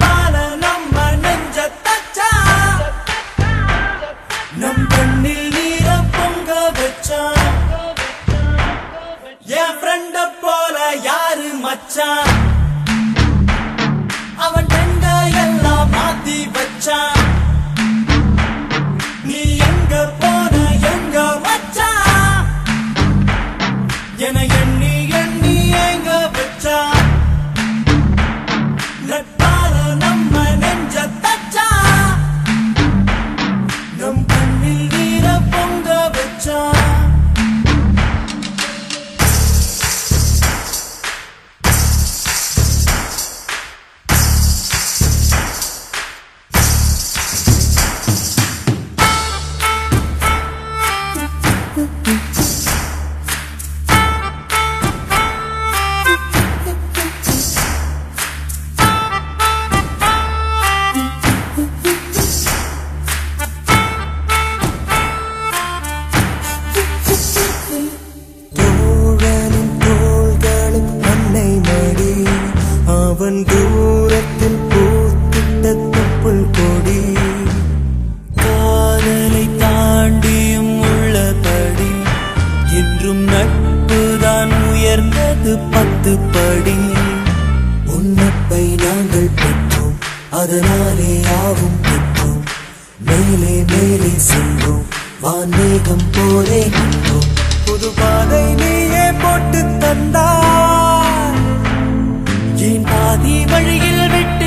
நட்பால நம்ம நெஞ்ச தச்சா நம் கண்ணில் நீர பொங்க வச்சா என் ஃப்ரெண்ட போல யாரு மச்சான் அவன் டெண்ட எல்லாம் மாத்தி வச்சான் நீ எங்க போன எங்க மச்சான் என எண்ணி எண்ணி எங்க வச்சா நட்பால நம்ம நெஞ்ச தச்சா நம் கண்ணில் நீர பொங்க வச்சா அவன் தூரத்தில் பூத்திட்ட தொப்புள் கொடி காதலை தாண்டியும் உள்ளபடி என்றும் நட்புதான் உயர்ந்தது 10 படி உன்னப்பை நாங்கள் பெற்றோம் அதனாலே யாவும் பெற்றோம் மேலே மேலே சென்றோம் வான்மேகம் போலே நின்றோம் புது பாதை நீயே போட்டு தந்தாய் என் பாதி வழியில் விட்டு